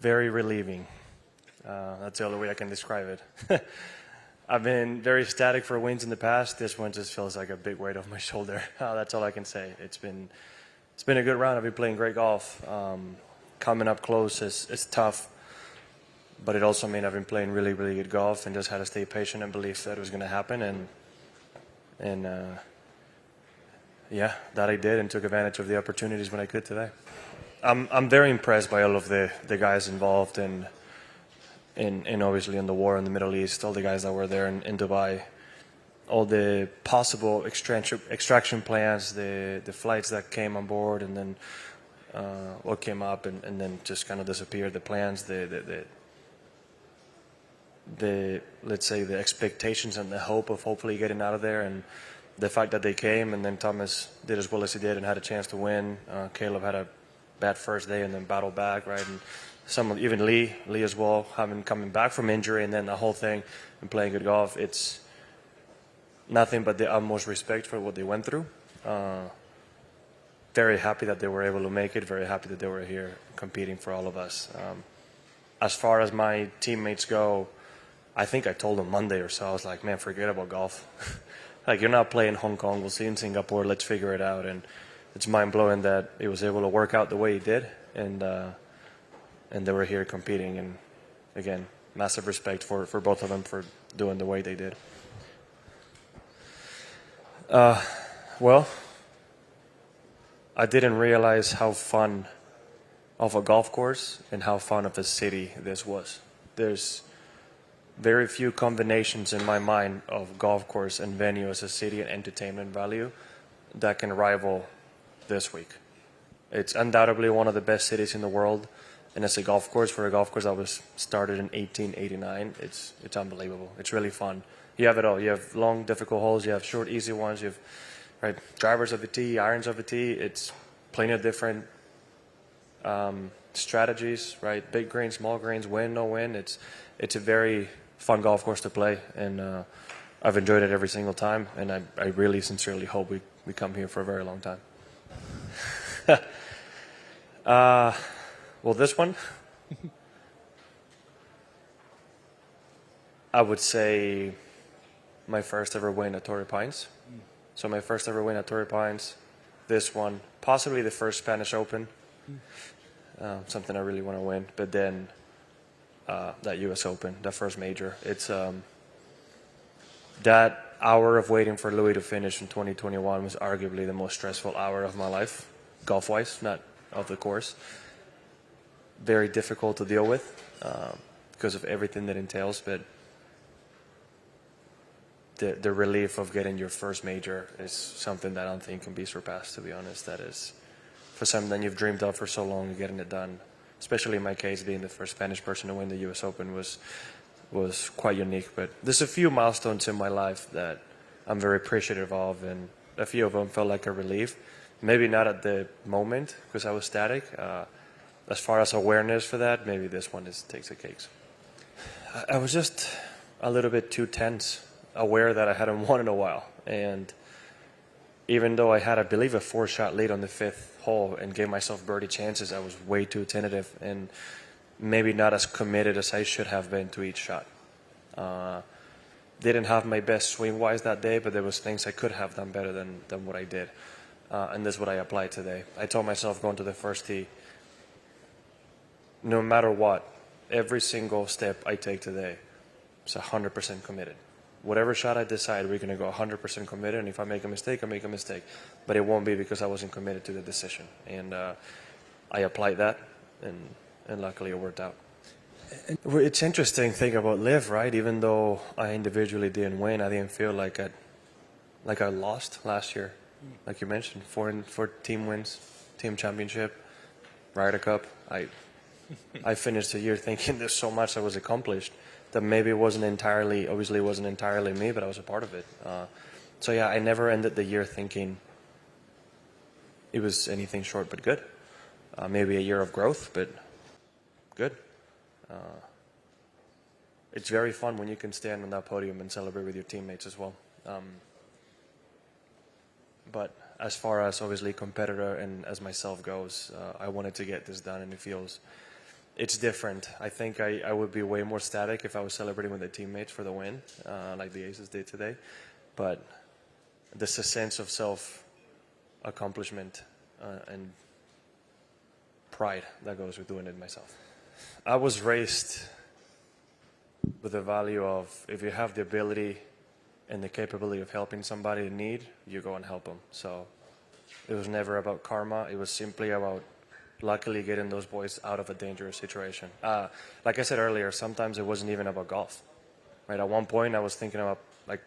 Very relieving. That's the only way I can describe it. I've been very ecstatic for wins in the past. This one just feels like a big weight off my shoulder. That's all I can say. It's been a good round. I've been playing great golf. Coming up close is tough, but it also means I've been playing really, really good golf and just had to stay patient and believe that it was going to happen. And yeah, that I did and took advantage of the opportunities when I could today. I'm very impressed by all of the guys involved and obviously in the war in the Middle East, all the guys that were there in Dubai, all the possible extraction plans, the flights that came on board and then what came up and then just kind of disappeared, the plans, the let's say the expectations and the hope of hopefully getting out of there, and the fact that they came and then Thomas did as well as he did and had a chance to win. Caleb had a bad first day and then battled back, right? And even Lee as well, coming back from injury and then the whole thing and playing good golf. It's nothing but the utmost respect for what they went through. Very happy that they were able to make it. Very happy that they were here competing for all of us. As far as my teammates go, I think I told them Monday or so, I was like, man, forget about golf. Like, you're not playing Hong Kong. We'll see in Singapore. Let's figure it out. And it's mind-blowing that he was able to work out the way he did. And they were here competing. And, again, massive respect for both of them for doing the way they did. Well, I didn't realize how fun of a golf course and how fun of a city this was. There's very few combinations in my mind of golf course and venue as a city and entertainment value that can rival this week. It's undoubtedly one of the best cities in the world, and as a golf course, for a golf course that was started in 1889, it's unbelievable. It's really fun. You have it all. You have long, difficult holes. You have short, easy ones. You have drivers of the tee, irons of the tee. It's plenty of different strategies, right? Big greens, small greens, win, no win. It's a very fun golf course to play, and I've enjoyed it every single time, and I really sincerely hope we come here for a very long time. Well, this one, I would say my first ever win at Torrey Pines. So my first ever win at Torrey Pines, this one, possibly the first Spanish Open, something I really want to win, but then that U.S. Open, that first major. It's that hour of waiting for Louis to finish in 2021 was arguably the most stressful hour of my life, golf-wise, not of the course. Very difficult to deal with because of everything that entails, but the relief of getting your first major is something that I don't think can be surpassed, to be honest. That is, for something you've dreamed of for so long, getting it done, especially in my case, being the first Spanish person to win the U.S. Open was quite unique. But there's a few milestones in my life that I'm very appreciative of, and a few of them felt like a relief. Maybe not at the moment because I was static. As far as awareness for that, maybe this one takes the cakes. I was just a little bit too tense, aware that I hadn't won in a while. And even though I had, I believe, a 4-shot lead on the 5th hole and gave myself birdie chances, I was way too tentative and maybe not as committed as I should have been to each shot. Didn't have my best swing-wise that day, but there was things I could have done better than what I did. And that's what I applied today. I told myself going to the first tee, no matter what, every single step I take today is 100% committed. Whatever shot I decide, we're going to go 100% committed, and if I make a mistake, I make a mistake. But it won't be because I wasn't committed to the decision. And I applied that, and luckily it worked out. It's interesting thing about LIV, right? Even though I individually didn't win, I didn't feel like I lost last year. Like you mentioned, four team wins, team championship, Ryder Cup. I finished the year thinking there's so much that was accomplished that maybe it wasn't entirely me, but I was a part of it. So yeah, I never ended the year thinking it was anything short but good. Maybe a year of growth, but good. It's very fun when you can stand on that podium and celebrate with your teammates as well. But as far as obviously competitor and as myself goes, I wanted to get this done, and it's different. I think I would be way more static if I was celebrating with the teammates for the win, like the Aces did today. But there's a sense of self-accomplishment and pride that goes with doing it myself. I was raised with the value of if you have the ability and the capability of helping somebody in need, you go and help them. So it was never about karma. It was simply about luckily getting those boys out of a dangerous situation. Like I said earlier, sometimes it wasn't even about golf. Right? At one point, I was thinking about like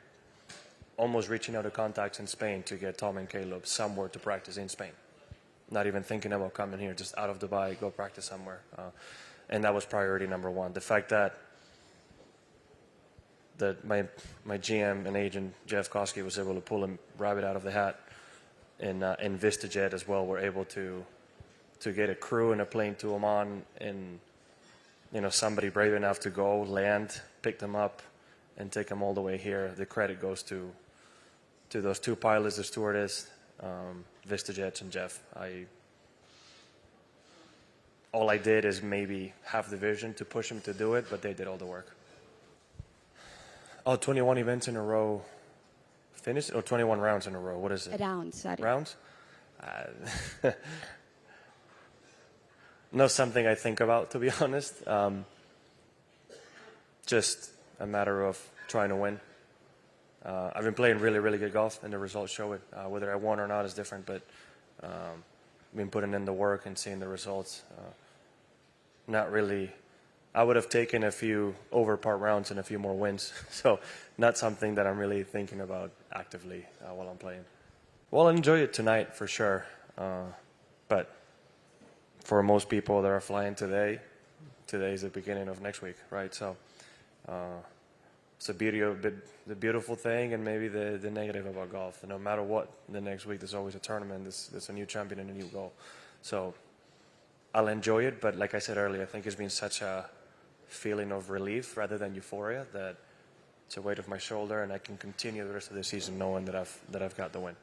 almost reaching out to contacts in Spain to get Tom and Caleb somewhere to practice in Spain. Not even thinking about coming here, just out of Dubai, go practice somewhere. And that was priority number one. The fact that my GM and agent, Jeff Koski, was able to pull a rabbit out of the hat, and VistaJet as well were able to get a crew and a plane to Oman, and somebody brave enough to go, land, pick them up, and take them all the way here. The credit goes to those two pilots, the stewardess, VistaJet, and Jeff. All I did is maybe have the vision to push them to do it, but they did all the work. Oh, 21 events in a row finished? Or 21 rounds in a row. What is it? Rounds, sorry. Rounds? Not something I think about, to be honest. Just a matter of trying to win. I've been playing really, really good golf, and the results show it. Whether I won or not is different, but I've been putting in the work and seeing the results. Not really. I would have taken a few over par rounds and a few more wins. So not something that I'm really thinking about actively while I'm playing. Well, I enjoy it tonight for sure. But for most people that are flying today is the beginning of next week, right? So it's the beautiful thing and maybe the negative about golf. No matter what, the next week there's always a tournament. There's a new champion and a new goal. So I'll enjoy it, but like I said earlier, I think it's been such a feeling of relief rather than euphoria that it's a weight off my shoulder, and I can continue the rest of the season knowing that I've got the win.